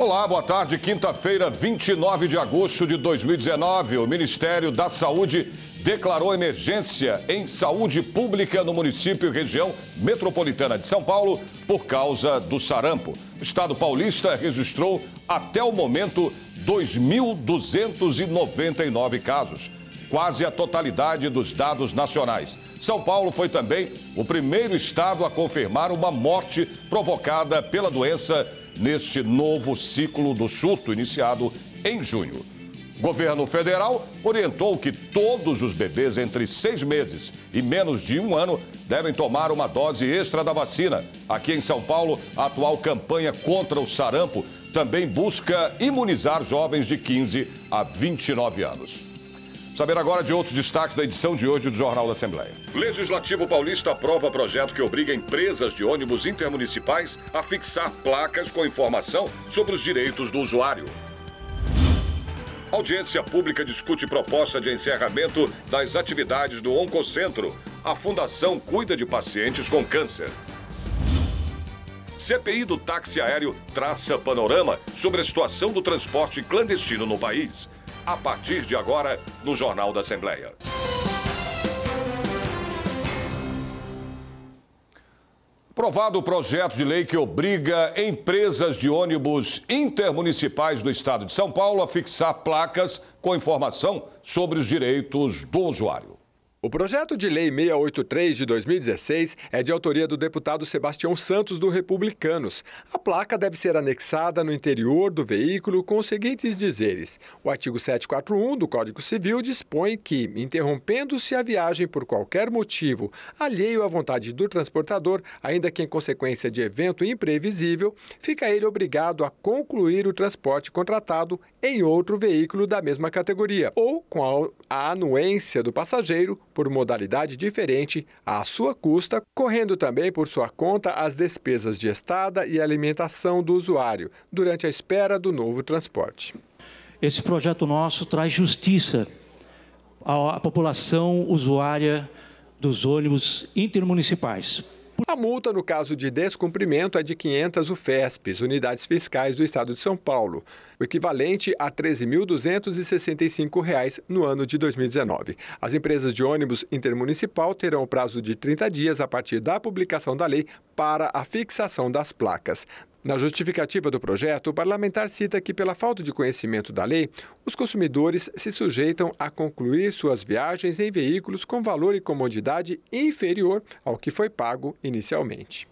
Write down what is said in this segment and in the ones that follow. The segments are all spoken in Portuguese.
Olá, boa tarde. Quinta-feira, 29 de agosto de 2019, o Ministério da Saúde declarou emergência em saúde pública no município e região metropolitana de São Paulo por causa do sarampo. O estado paulista registrou, até o momento, 2.299 casos, quase a totalidade dos dados nacionais. São Paulo foi também o primeiro estado a confirmar uma morte provocada pela doença neste novo ciclo do surto iniciado em junho. O governo federal orientou que todos os bebês entre 6 meses e menos de 1 ano devem tomar uma dose extra da vacina. Aqui em São Paulo, a atual campanha contra o sarampo também busca imunizar jovens de 15 a 29 anos. Saber agora de outros destaques da edição de hoje do Jornal da Assembleia. Legislativo paulista aprova projeto que obriga empresas de ônibus intermunicipais a fixar placas com informação sobre os direitos do usuário. Audiência pública discute proposta de encerramento das atividades do Oncocentro. A fundação cuida de pacientes com câncer. CPI do táxi aéreo traça panorama sobre a situação do transporte clandestino no país. A partir de agora, no Jornal da Assembleia. Aprovado o projeto de lei que obriga empresas de ônibus intermunicipais do estado de São Paulo a fixar placas com informação sobre os direitos do usuário. O projeto de lei 683 de 2016 é de autoria do deputado Sebastião Santos, do Republicanos. A placa deve ser anexada no interior do veículo com os seguintes dizeres. O artigo 741 do Código Civil dispõe que, interrompendo-se a viagem por qualquer motivo alheio à vontade do transportador, ainda que em consequência de evento imprevisível, fica ele obrigado a concluir o transporte contratado em outro veículo da mesma categoria ou com a anuência do passageiro por modalidade diferente, à sua custa, correndo também por sua conta as despesas de estada e alimentação do usuário durante a espera do novo transporte. Esse projeto nosso traz justiça à população usuária dos ônibus intermunicipais. A multa, no caso de descumprimento, é de 500 UFESPs, unidades fiscais do estado de São Paulo, o equivalente a R$ 13.265 no ano de 2019. As empresas de ônibus intermunicipal terão o prazo de 30 dias a partir da publicação da lei para a fixação das placas. Na justificativa do projeto, o parlamentar cita que, pela falta de conhecimento da lei, os consumidores se sujeitam a concluir suas viagens em veículos com valor e comodidade inferior ao que foi pago inicialmente.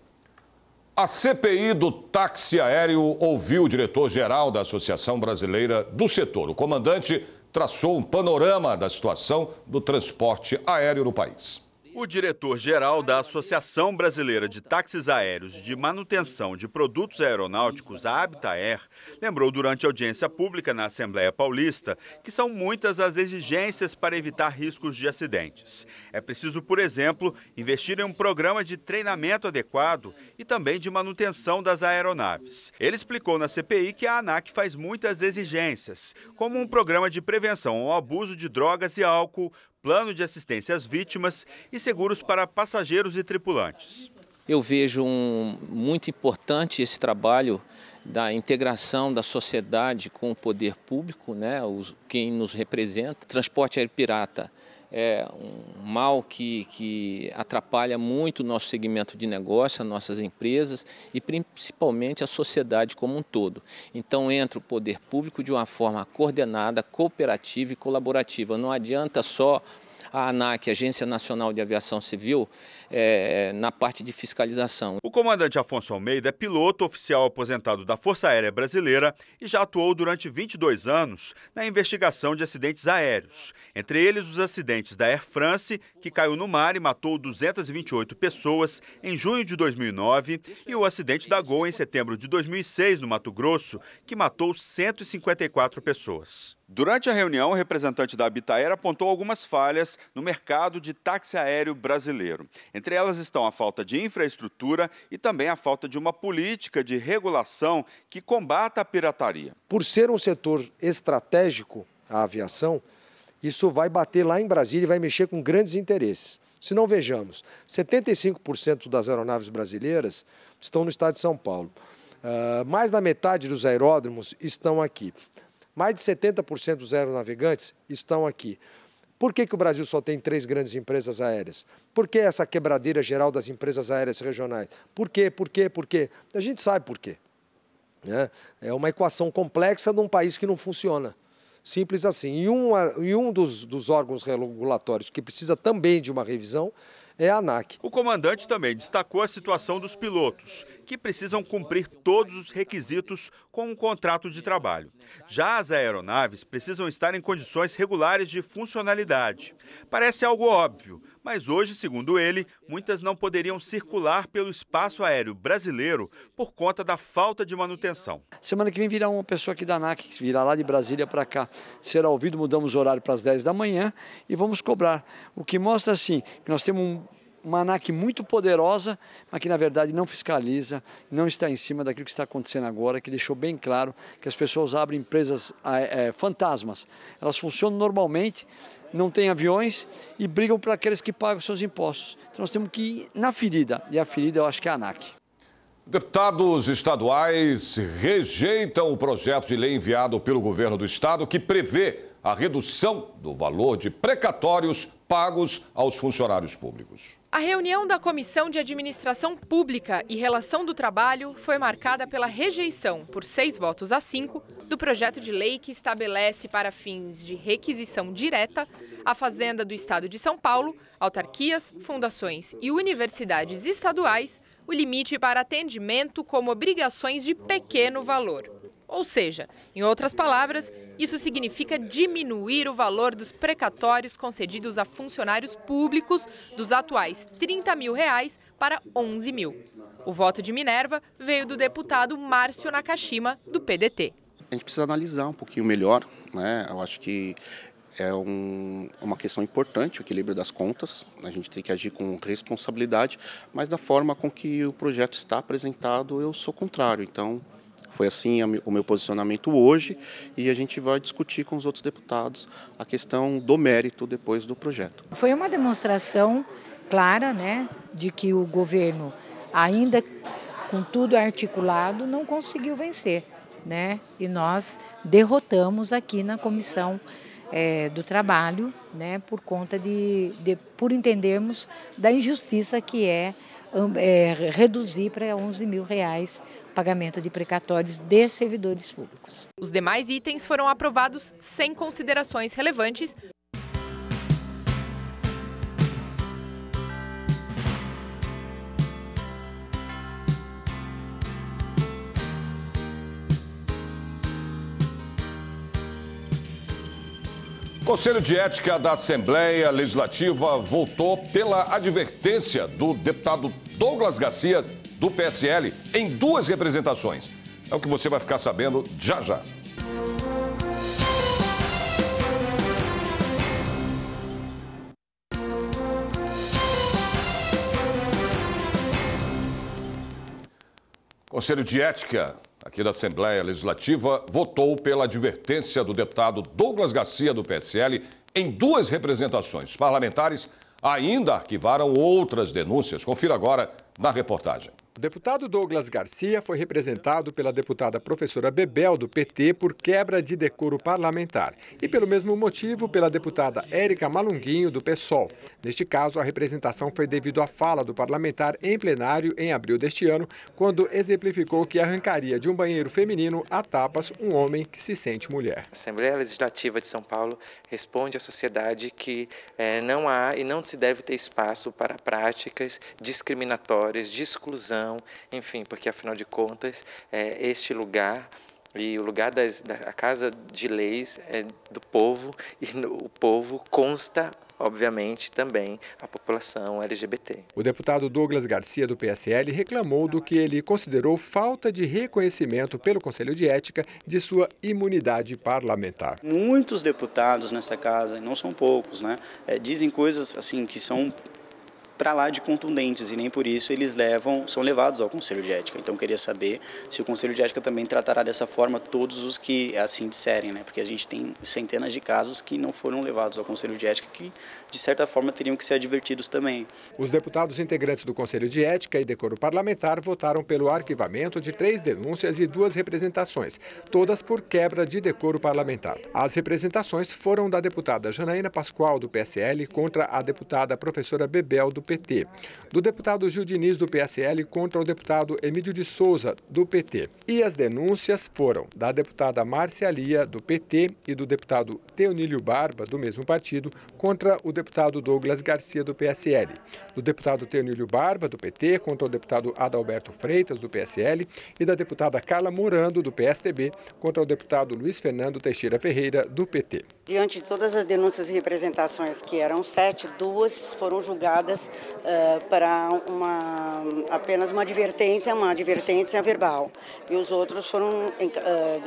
A CPI do táxi aéreo ouviu o diretor-geral da Associação Brasileira do Setor. O comandante traçou um panorama da situação do transporte aéreo no país. O diretor-geral da Associação Brasileira de Táxis Aéreos e de Manutenção de Produtos Aeronáuticos, a Habitaer, lembrou durante a audiência pública na Assembleia Paulista que são muitas as exigências para evitar riscos de acidentes. É preciso, por exemplo, investir em um programa de treinamento adequado e também de manutenção das aeronaves. Ele explicou na CPI que a ANAC faz muitas exigências, como um programa de prevenção ao abuso de drogas e álcool, plano de assistência às vítimas e seguros para passageiros e tripulantes. Eu vejo muito importante esse trabalho da integração da sociedade com o poder público, né? Quem nos representa. Transporte aéreo pirata é um mal que atrapalha muito o nosso segmento de negócio, as nossas empresas e principalmente a sociedade como um todo. Então entra o poder público de uma forma coordenada, cooperativa e colaborativa. Não adianta só a ANAC, Agência Nacional de Aviação Civil, na parte de fiscalização. O comandante Afonso Almeida é piloto oficial aposentado da Força Aérea Brasileira e já atuou durante 22 anos na investigação de acidentes aéreos. Entre eles, os acidentes da Air France, que caiu no mar e matou 228 pessoas em junho de 2009, e o acidente da Gol em setembro de 2006, no Mato Grosso, que matou 154 pessoas. Durante a reunião, o representante da Habitaer apontou algumas falhas no mercado de táxi aéreo brasileiro. Entre elas estão a falta de infraestrutura e também a falta de uma política de regulação que combata a pirataria. Por ser um setor estratégico, a aviação, isso vai bater lá em Brasília e vai mexer com grandes interesses. Se não vejamos, 75% das aeronaves brasileiras estão no estado de São Paulo. Mais da metade dos aeródromos estão aqui. Mais de 70% dos aeronavegantes estão aqui. Por que o Brasil só tem 3 grandes empresas aéreas? Por que essa quebradeira geral das empresas aéreas regionais? Por quê? Por quê? Por quê? A gente sabe por quê. É uma equação complexa de um país que não funciona. Simples assim. E um dos órgãos regulatórios que precisa também de uma revisão é a ANAC. O comandante também destacou a situação dos pilotos, que precisam cumprir todos os requisitos com um contrato de trabalho. Já as aeronaves precisam estar em condições regulares de funcionalidade. Parece algo óbvio, mas hoje, segundo ele, muitas não poderiam circular pelo espaço aéreo brasileiro por conta da falta de manutenção. Semana que vem virá uma pessoa aqui da ANAC, que virá lá de Brasília para cá. Será ouvido, mudamos o horário para as 10 da manhã e vamos cobrar. O que mostra, assim, que nós temos uma ANAC muito poderosa, mas que na verdade não fiscaliza, não está em cima daquilo que está acontecendo agora, que deixou bem claro que as pessoas abrem empresas fantasmas. Elas funcionam normalmente, não têm aviões e brigam por aqueles que pagam seus impostos. Então nós temos que ir na ferida, e a ferida eu acho que é a ANAC. Deputados estaduais rejeitam o projeto de lei enviado pelo governo do estado que prevê a redução do valor de precatórios pagos aos funcionários públicos. A reunião da Comissão de Administração Pública e Relação do Trabalho foi marcada pela rejeição, por 6 votos a 5, do projeto de lei que estabelece para fins de requisição direta a Fazenda do Estado de São Paulo, autarquias, fundações e universidades estaduais, o limite para atendimento como obrigações de pequeno valor. Ou seja, em outras palavras, isso significa diminuir o valor dos precatórios concedidos a funcionários públicos dos atuais R$ 30 mil para 11 mil. O voto de Minerva veio do deputado Márcio Nakashima, do PDT. A gente precisa analisar um pouquinho melhor, né? Eu acho que é uma questão importante o equilíbrio das contas. A gente tem que agir com responsabilidade, mas da forma com que o projeto está apresentado, eu sou contrário. Então, foi assim o meu posicionamento hoje e a gente vai discutir com os outros deputados a questão do mérito depois do projeto. Foi uma demonstração clara, né, de que o governo, ainda com tudo articulado, não conseguiu vencer, né? E nós derrotamos aqui na Comissão do Trabalho, né, por conta por entendermos da injustiça que é reduzir para R$ 11 mil pagamento de precatórios de servidores públicos. Os demais itens foram aprovados sem considerações relevantes. O Conselho de Ética da Assembleia Legislativa votou pela advertência do deputado Douglas Garcia, do PSL, em 2 representações. É o que você vai ficar sabendo já já. Conselho de Ética aqui da Assembleia Legislativa votou pela advertência do deputado Douglas Garcia, do PSL, em 2 representações. Os parlamentares ainda arquivaram outras denúncias. Confira agora na reportagem. O deputado Douglas Garcia foi representado pela deputada professora Bebel, do PT, por quebra de decoro parlamentar. E, pelo mesmo motivo, pela deputada Érica Malunguinho, do PSOL. Neste caso, a representação foi devido à fala do parlamentar em plenário em abril deste ano, quando exemplificou que arrancaria de um banheiro feminino a tapas um homem que se sente mulher. A Assembleia Legislativa de São Paulo responde à sociedade que não há e não se deve ter espaço para práticas discriminatórias, de exclusão, enfim, porque afinal de contas este lugar e o lugar da Casa de Leis é do povo e o povo consta, obviamente, também a população LGBT. O deputado Douglas Garcia, do PSL, reclamou do que ele considerou falta de reconhecimento pelo Conselho de Ética de sua imunidade parlamentar. Muitos deputados nessa casa, e não são poucos, né, dizem coisas assim que são para lá de contundentes e nem por isso eles são levados ao Conselho de Ética. Então eu queria saber se o Conselho de Ética também tratará dessa forma todos os que assim disserem, né? Porque a gente tem centenas de casos que não foram levados ao Conselho de Ética que de certa forma teriam que ser advertidos também. Os deputados integrantes do Conselho de Ética e Decoro Parlamentar votaram pelo arquivamento de 3 denúncias e 2 representações, todas por quebra de decoro parlamentar. As representações foram da deputada Janaína Pascoal, do PSL, contra a deputada professora Bebel, do PT, do deputado Gil Diniz, do PSL, contra o deputado Emílio de Souza, do PT. E as denúncias foram da deputada Márcia Lia, do PT, e do deputado Teonílio Barba, do mesmo partido, contra o deputado Douglas Garcia, do PSL, do deputado Teonílio Barba, do PT, contra o deputado Adalberto Freitas, do PSL, e da deputada Carla Morando, do PSDB, contra o deputado Luiz Fernando Teixeira Ferreira, do PT. Diante de todas as denúncias e representações, que eram 7, 2 foram julgadas para apenas uma advertência verbal. E os outros foram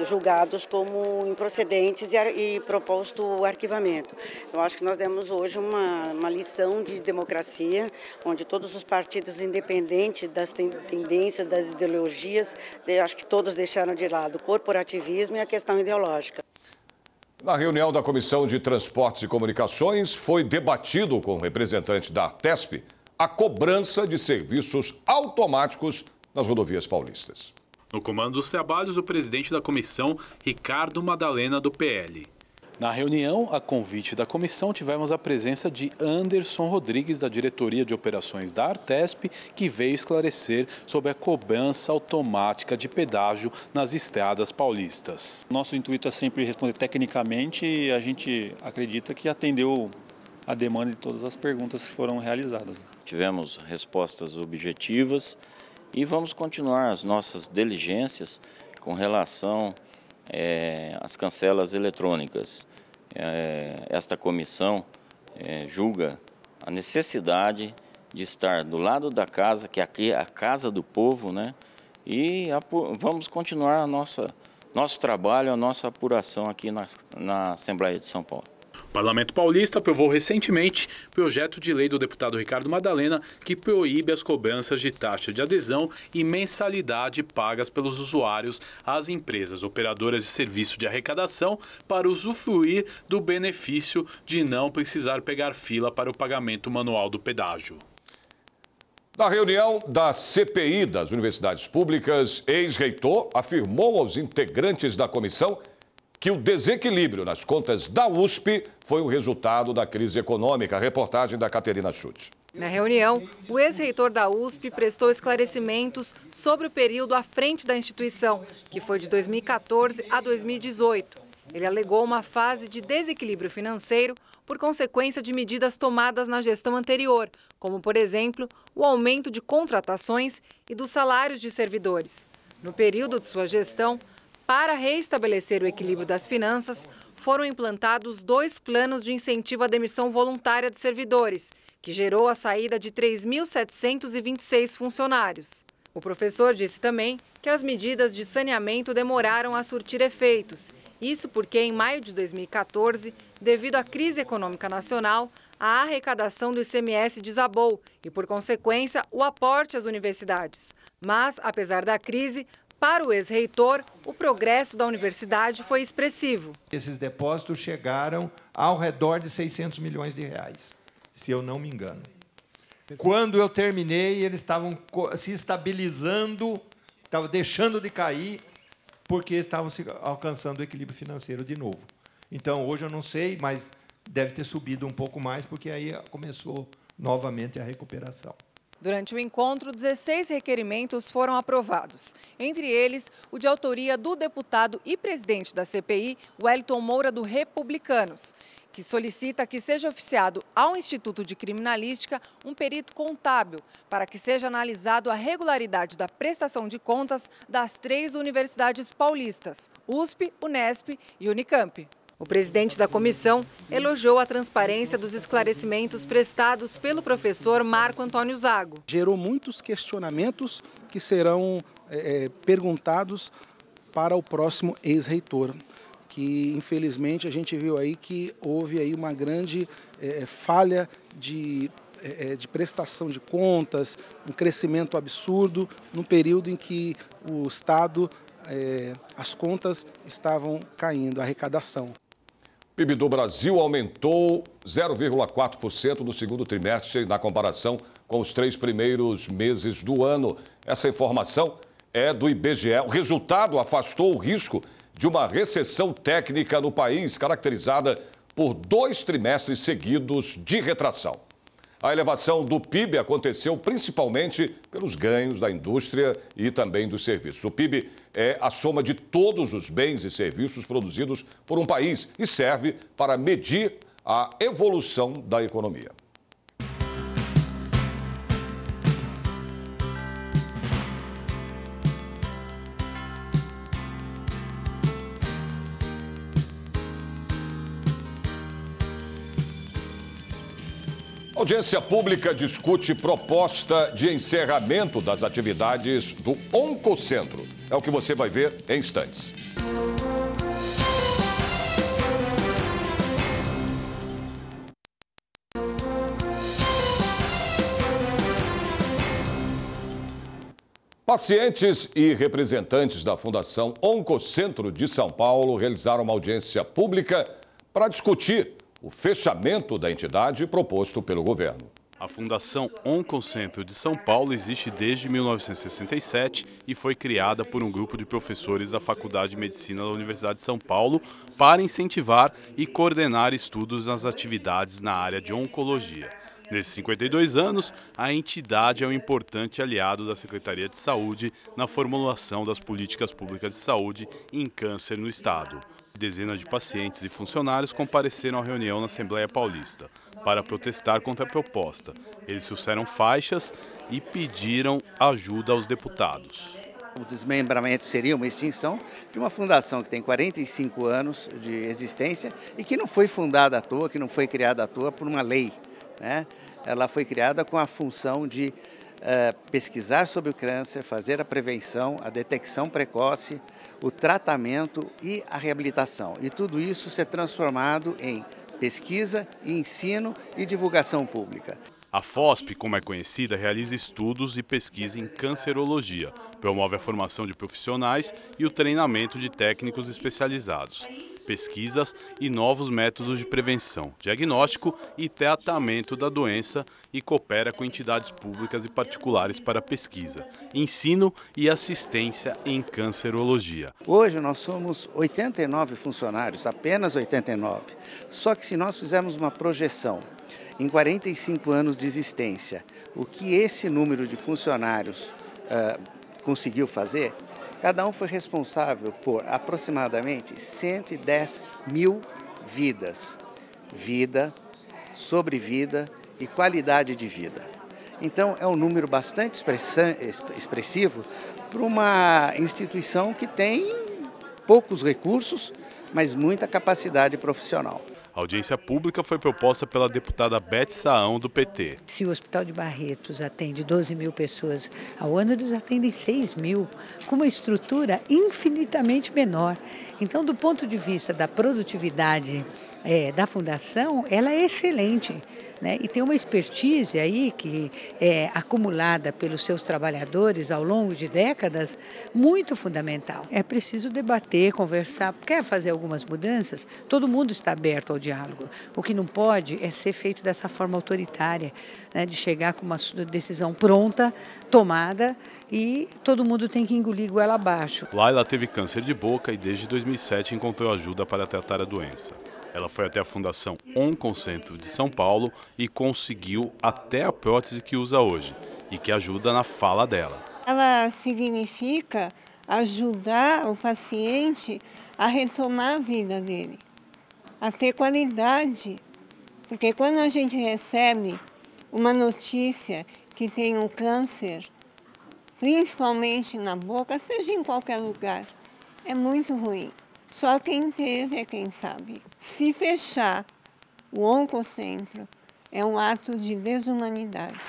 julgados como improcedentes e proposto o arquivamento. Eu acho que nós demos hoje uma lição de democracia, onde todos os partidos, independentes das tendências, das ideologias, eu acho que todos deixaram de lado o corporativismo e a questão ideológica. Na reunião da Comissão de Transportes e Comunicações, foi debatido com representantes da Artesp a cobrança de serviços automáticos nas rodovias paulistas. No comando dos trabalhos, o presidente da comissão, Ricardo Madalena, do PL. Na reunião, a convite da comissão, tivemos a presença de Anderson Rodrigues, da Diretoria de Operações da Artesp, que veio esclarecer sobre a cobrança automática de pedágio nas estradas paulistas. Nosso intuito é sempre responder tecnicamente e a gente acredita que atendeu a demanda de todas as perguntas que foram realizadas. Tivemos respostas objetivas e vamos continuar as nossas diligências com relação às cancelas eletrônicas. Esta comissão julga a necessidade de estar do lado da casa, que aqui é a casa do povo, né? E vamos continuar nosso trabalho, a nossa apuração aqui na Assembleia de São Paulo. O Parlamento Paulista aprovou recentemente projeto de lei do deputado Ricardo Madalena que proíbe as cobranças de taxa de adesão e mensalidade pagas pelos usuários às empresas operadoras de serviço de arrecadação para usufruir do benefício de não precisar pegar fila para o pagamento manual do pedágio. Na reunião da CPI das universidades públicas, ex-reitor afirmou aos integrantes da comissão que o desequilíbrio nas contas da USP foi o resultado da crise econômica. A reportagem da Caterina Schutt. Na reunião, o ex-reitor da USP prestou esclarecimentos sobre o período à frente da instituição, que foi de 2014 a 2018. Ele alegou uma fase de desequilíbrio financeiro por consequência de medidas tomadas na gestão anterior, como, por exemplo, o aumento de contratações e dos salários de servidores. No período de sua gestão, para reestabelecer o equilíbrio das finanças, foram implantados 2 planos de incentivo à demissão voluntária de servidores, que gerou a saída de 3.726 funcionários. O professor disse também que as medidas de saneamento demoraram a surtir efeitos. Isso porque, em maio de 2014, devido à crise econômica nacional, a arrecadação do ICMS desabou e, por consequência, o aporte às universidades. Mas, apesar da crise, para o ex-reitor, o progresso da universidade foi expressivo. Esses depósitos chegaram ao redor de 600 milhões de reais, se eu não me engano. Quando eu terminei, eles estavam se estabilizando, estavam deixando de cair, porque estavam alcançando o equilíbrio financeiro de novo. Então, hoje eu não sei, mas deve ter subido um pouco mais, porque aí começou novamente a recuperação. Durante o encontro, 16 requerimentos foram aprovados. Entre eles, o de autoria do deputado e presidente da CPI, Wellington Moura, do Republicanos, que solicita que seja oficiado ao Instituto de Criminalística um perito contábil para que seja analisado a regularidade da prestação de contas das 3 universidades paulistas, USP, Unesp e Unicamp. O presidente da comissão elogiou a transparência dos esclarecimentos prestados pelo professor Marco Antônio Zago. Gerou muitos questionamentos que serão perguntados para o próximo ex-reitor, que infelizmente a gente viu aí que houve aí uma grande falha de de prestação de contas, um crescimento absurdo no período em que o Estado, as contas estavam caindo, a arrecadação. O PIB do Brasil aumentou 0,4% no segundo trimestre na comparação com os 3 primeiros meses do ano. Essa informação é do IBGE. O resultado afastou o risco de uma recessão técnica no país, caracterizada por 2 trimestres seguidos de retração. A elevação do PIB aconteceu principalmente pelos ganhos da indústria e também dos serviços. O PIB é a soma de todos os bens e serviços produzidos por um país e serve para medir a evolução da economia. A audiência pública discute proposta de encerramento das atividades do Oncocentro. É o que você vai ver em instantes. Pacientes e representantes da Fundação Oncocentro de São Paulo realizaram uma audiência pública para discutir o fechamento da entidade proposto pelo governo. A Fundação Oncocentro de São Paulo existe desde 1967 e foi criada por um grupo de professores da Faculdade de Medicina da Universidade de São Paulo para incentivar e coordenar estudos nas atividades na área de oncologia. Nesses 52 anos, a entidade é um importante aliado da Secretaria de Saúde na formulação das políticas públicas de saúde em câncer no Estado. Dezenas de pacientes e funcionários compareceram à reunião na Assembleia Paulista para protestar contra a proposta. Eles trouxeram faixas e pediram ajuda aos deputados. O desmembramento seria uma extinção de uma fundação que tem 45 anos de existência e que não foi fundada à toa, que não foi criada à toa por uma lei, né? Ela foi criada com a função de pesquisar sobre o câncer, fazer a prevenção, a detecção precoce, o tratamento e a reabilitação. E tudo isso ser transformado em pesquisa, ensino e divulgação pública. A FOSP, como é conhecida, realiza estudos e pesquisa em cancerologia, promove a formação de profissionais e o treinamento de técnicos especializados, pesquisas e novos métodos de prevenção, diagnóstico e tratamento da doença e coopera com entidades públicas e particulares para pesquisa, ensino e assistência em cancerologia. Hoje nós somos 89 funcionários, apenas 89. Só que se nós fizermos uma projeção em 45 anos de existência, o que esse número de funcionários conseguiu fazer, cada um foi responsável por aproximadamente 110 mil vidas. Vida, sobrevida e qualidade de vida. Então é um número bastante expressivo para uma instituição que tem poucos recursos, mas muita capacidade profissional. A audiência pública foi proposta pela deputada Beth Saão, do PT. Se o Hospital de Barretos atende 12 mil pessoas ao ano, eles atendem 6 mil, com uma estrutura infinitamente menor. Então, do ponto de vista da produtividade da Fundação, ela é excelente, né? E tem uma expertise aí que é acumulada pelos seus trabalhadores ao longo de décadas, muito fundamental. É preciso debater, conversar, quer fazer algumas mudanças, todo mundo está aberto ao diálogo. O que não pode é ser feito dessa forma autoritária, né? De chegar com uma decisão pronta, tomada, e todo mundo tem que engolir goela abaixo. Laila teve câncer de boca e desde 2007 encontrou ajuda para tratar a doença. Ela foi até a Fundação Oncocentro de São Paulo e conseguiu até a prótese que usa hoje e que ajuda na fala dela. Ela significa ajudar o paciente a retomar a vida dele, a ter qualidade. Porque quando a gente recebe uma notícia que tem um câncer, principalmente na boca, seja em qualquer lugar, é muito ruim. Só quem teve é quem sabe. Se fechar o Oncocentro é um ato de desumanidade.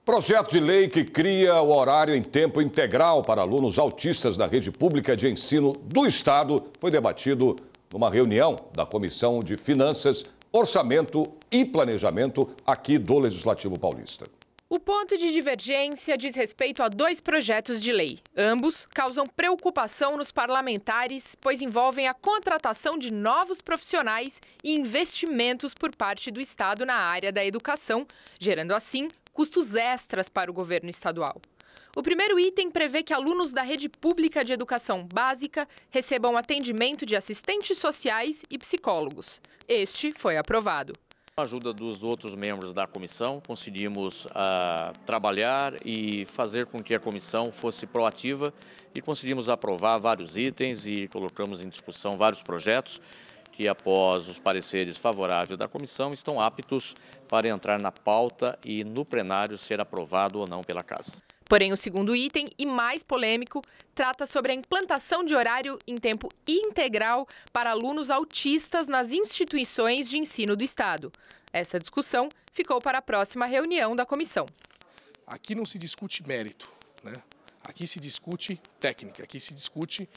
Projeto de lei que cria o horário em tempo integral para alunos autistas da rede pública de ensino do Estado foi debatido numa reunião da Comissão de Finanças orçamento e planejamento aqui do Legislativo Paulista. O ponto de divergência diz respeito a 2 projetos de lei. Ambos causam preocupação nos parlamentares, pois envolvem a contratação de novos profissionais e investimentos por parte do Estado na área da educação, gerando assim custos extras para o governo estadual. O primeiro item prevê que alunos da rede pública de educação básica recebam atendimento de assistentes sociais e psicólogos. Este foi aprovado. Com a ajuda dos outros membros da comissão, conseguimos trabalhar e fazer com que a comissão fosse proativa e conseguimos aprovar vários itens e colocamos em discussão vários projetos que, após os pareceres favoráveis da comissão, estão aptos para entrar na pauta e no plenário ser aprovado ou não pela Casa. Porém, o segundo item, e mais polêmico, trata sobre a implantação de horário em tempo integral para alunos autistas nas instituições de ensino do Estado. Essa discussão ficou para a próxima reunião da comissão. Aqui não se discute mérito, né? Aqui se discute técnica, aqui se discute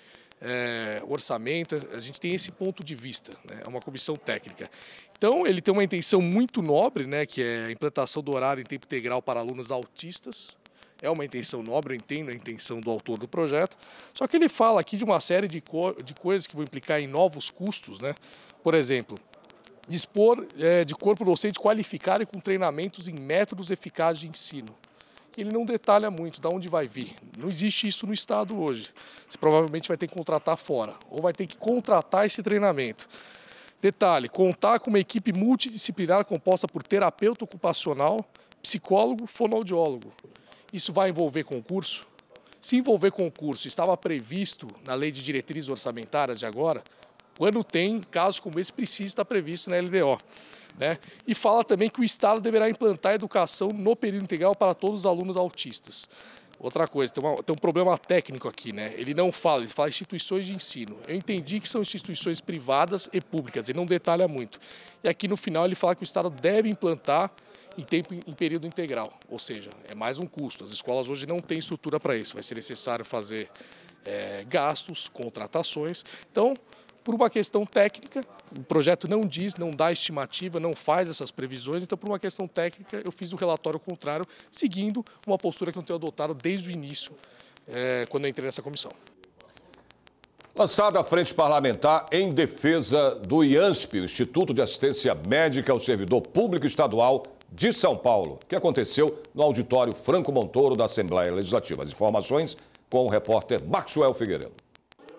orçamento, a gente tem esse ponto de vista, né? É uma comissão técnica. Então, ele tem uma intenção muito nobre, né, que é a implantação do horário em tempo integral para alunos autistas. É uma intenção nobre, eu entendo a intenção do autor do projeto, só que ele fala aqui de uma série de coisas que vão implicar em novos custos, né? Por exemplo, dispor de corpo docente qualificado e com treinamentos em métodos eficazes de ensino. Ele não detalha muito de onde vai vir. Não existe isso no Estado hoje. Você provavelmente vai ter que contratar fora, ou vai ter que contratar esse treinamento. Detalhe, contar com uma equipe multidisciplinar composta por terapeuta ocupacional, psicólogo, fonoaudiólogo. Isso vai envolver concurso? Se envolver concurso, estava previsto na Lei de Diretrizes Orçamentárias de agora, quando tem casos como esse, precisa estar previsto na LDO. Né? E fala também que o Estado deverá implantar a educação no período integral para todos os alunos autistas. Outra coisa, tem um problema técnico aqui, né? Ele não fala, ele fala instituições de ensino. Eu entendi que são instituições privadas e públicas, ele não detalha muito. E aqui no final ele fala que o Estado deve implantar em período integral, ou seja, é mais um custo. As escolas hoje não têm estrutura para isso, vai ser necessário fazer gastos, contratações. Então, por uma questão técnica, o projeto não diz, não dá estimativa, não faz essas previsões, então por uma questão técnica eu fiz o relatório contrário, seguindo uma postura que eu tenho adotado desde o início, quando eu entrei nessa comissão. Lançada a frente parlamentar em defesa do IANSP, o Instituto de Assistência Médica ao Servidor Público Estadual de São Paulo, que aconteceu no auditório Franco Montoro da Assembleia Legislativa. As informações com o repórter Maxwell Figueiredo.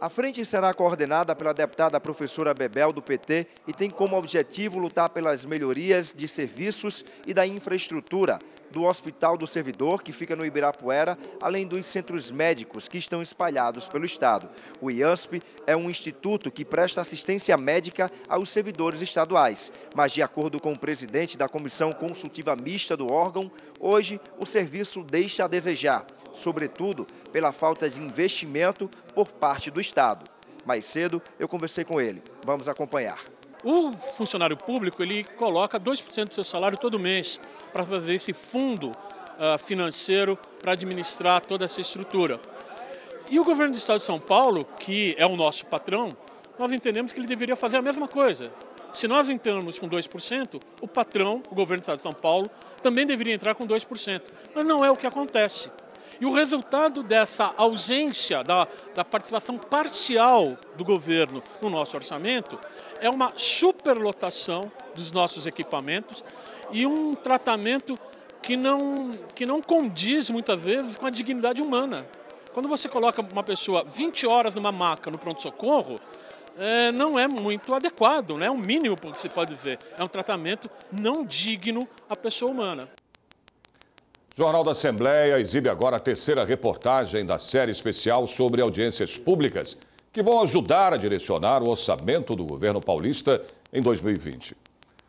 A frente será coordenada pela deputada professora Bebel, do PT, e tem como objetivo lutar pelas melhorias de serviços e da infraestrutura do Hospital do Servidor, que fica no Ibirapuera, além dos centros médicos que estão espalhados pelo Estado. O IANSP é um instituto que presta assistência médica aos servidores estaduais, mas de acordo com o presidente da Comissão Consultiva Mista do órgão, hoje o serviço deixa a desejar, sobretudo pela falta de investimento por parte do Estado. Mais cedo eu conversei com ele. Vamos acompanhar. O funcionário público, ele coloca 2% do seu salário todo mês para fazer esse fundo financeiro para administrar toda essa estrutura. E o governo do Estado de São Paulo, que é o nosso patrão, nós entendemos que ele deveria fazer a mesma coisa. Se nós entramos com 2%, o patrão, o governo do Estado de São Paulo, também deveria entrar com 2%. Mas não é o que acontece. E o resultado dessa ausência da participação parcial do governo no nosso orçamento é uma superlotação dos nossos equipamentos e um tratamento que não condiz muitas vezes com a dignidade humana. Quando você coloca uma pessoa 20 horas numa maca no pronto-socorro, não é muito adequado, não é o mínimo que se pode dizer. É um tratamento não digno à pessoa humana. Jornal da Assembleia exibe agora a terceira reportagem da série especial sobre audiências públicas, que vão ajudar a direcionar o orçamento do governo paulista em 2020.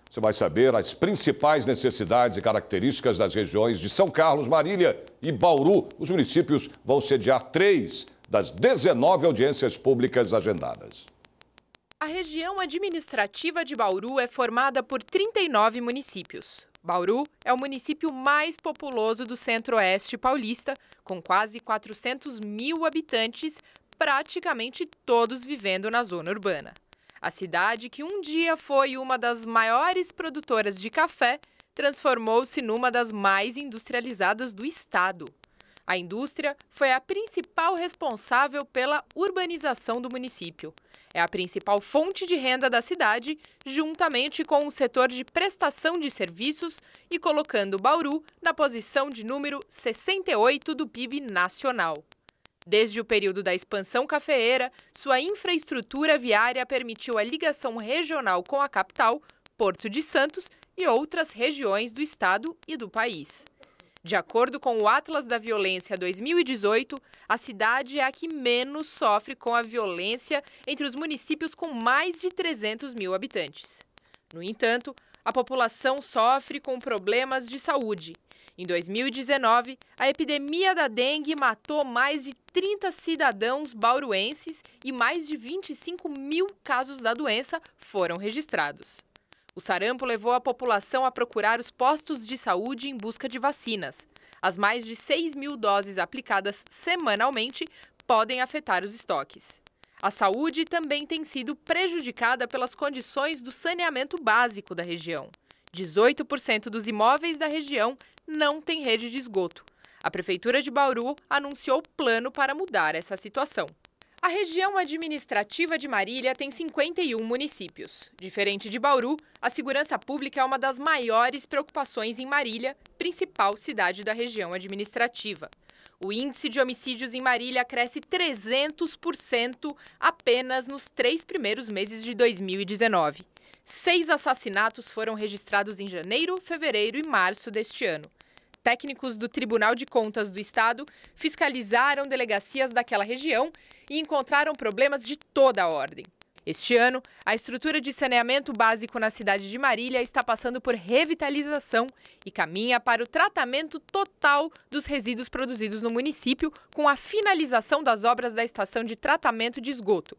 Você vai saber as principais necessidades e características das regiões de São Carlos, Marília e Bauru. Os municípios vão sediar 3 das 19 audiências públicas agendadas. A região administrativa de Bauru é formada por 39 municípios. Bauru é o município mais populoso do centro-oeste paulista, com quase 400 mil habitantes, praticamente todos vivendo na zona urbana. A cidade, que um dia foi uma das maiores produtoras de café, transformou-se numa das mais industrializadas do estado. A indústria foi a principal responsável pela urbanização do município. É a principal fonte de renda da cidade, juntamente com o setor de prestação de serviços e colocando Bauru na posição de número 68 do PIB nacional. Desde o período da expansão cafeeira, sua infraestrutura viária permitiu a ligação regional com a capital, Porto de Santos e outras regiões do estado e do país. De acordo com o Atlas da Violência 2018, a cidade é a que menos sofre com a violência entre os municípios com mais de 300 mil habitantes. No entanto, a população sofre com problemas de saúde. Em 2019, a epidemia da dengue matou mais de 30 cidadãos bauruenses e mais de 25 mil casos da doença foram registrados. O sarampo levou a população a procurar os postos de saúde em busca de vacinas. As mais de 6 mil doses aplicadas semanalmente podem afetar os estoques. A saúde também tem sido prejudicada pelas condições do saneamento básico da região. 18% dos imóveis da região não tem rede de esgoto. A Prefeitura de Bauru anunciou plano para mudar essa situação. A região administrativa de Marília tem 51 municípios. Diferente de Bauru, a segurança pública é uma das maiores preocupações em Marília, principal cidade da região administrativa. O índice de homicídios em Marília cresce 300% apenas nos 3 primeiros meses de 2019. 6 assassinatos foram registrados em janeiro, fevereiro e março deste ano. Técnicos do Tribunal de Contas do Estado fiscalizaram delegacias daquela região e encontraram problemas de toda a ordem. Este ano, a estrutura de saneamento básico na cidade de Marília está passando por revitalização e caminha para o tratamento total dos resíduos produzidos no município com a finalização das obras da estação de tratamento de esgoto.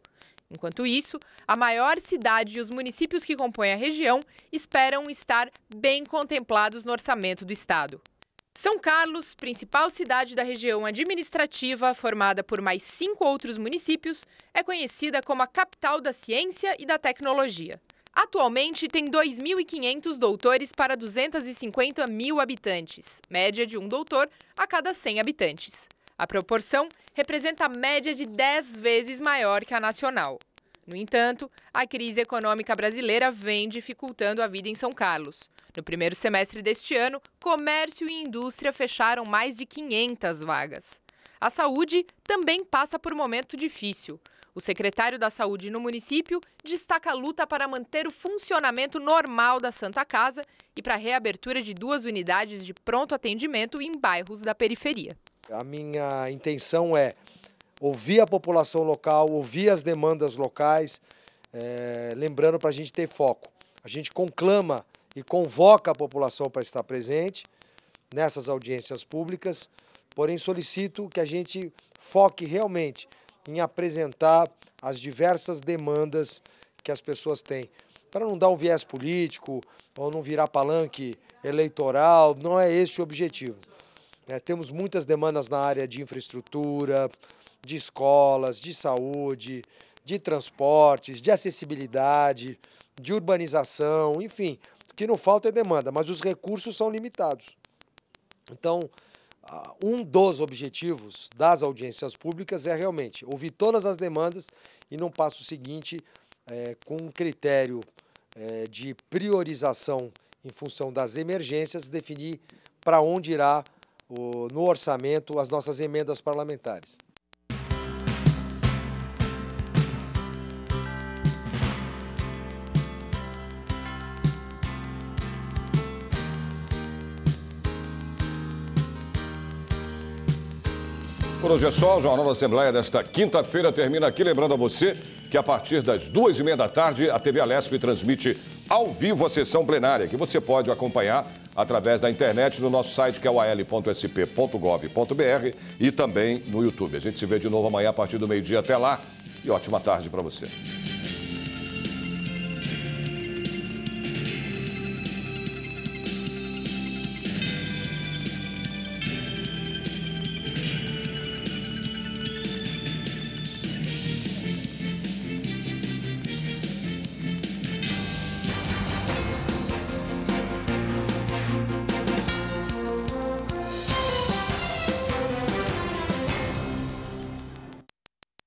Enquanto isso, a maior cidade e os municípios que compõem a região esperam estar bem contemplados no orçamento do estado. São Carlos, principal cidade da região administrativa, formada por mais 5 outros municípios, é conhecida como a capital da ciência e da tecnologia. Atualmente tem 2.500 doutores para 250 mil habitantes, média de um doutor a cada 100 habitantes. A proporção representa a média de 10 vezes maior que a nacional. No entanto, a crise econômica brasileira vem dificultando a vida em São Carlos. No primeiro semestre deste ano, comércio e indústria fecharam mais de 500 vagas. A saúde também passa por um momento difícil. O secretário da Saúde no município destaca a luta para manter o funcionamento normal da Santa Casa e para a reabertura de 2 unidades de pronto atendimento em bairros da periferia. A minha intenção é ouvir a população local, ouvir as demandas locais, lembrando para a gente ter foco. A gente conclama e convoca a população para estar presente nessas audiências públicas, porém solicito que a gente foque realmente em apresentar as diversas demandas que as pessoas têm, para não dar um viés político ou não virar palanque eleitoral, não é esse o objetivo. Temos muitas demandas na área de infraestrutura, de escolas, de saúde, de transportes, de acessibilidade, de urbanização, enfim, o que não falta é demanda, mas os recursos são limitados. Então, um dos objetivos das audiências públicas é realmente ouvir todas as demandas e, num passo seguinte, com um critério de priorização em função das emergências, definir para onde irá no orçamento as nossas emendas parlamentares. Por hoje é só, o Jornal da Assembleia desta quinta-feira termina aqui. Lembrando a você que a partir das 2h30 da tarde, a TV Alesp transmite ao vivo a sessão plenária, que você pode acompanhar através da internet no nosso site, que é o al.sp.gov.br, e também no YouTube. A gente se vê de novo amanhã a partir do meio-dia. Até lá e ótima tarde para você.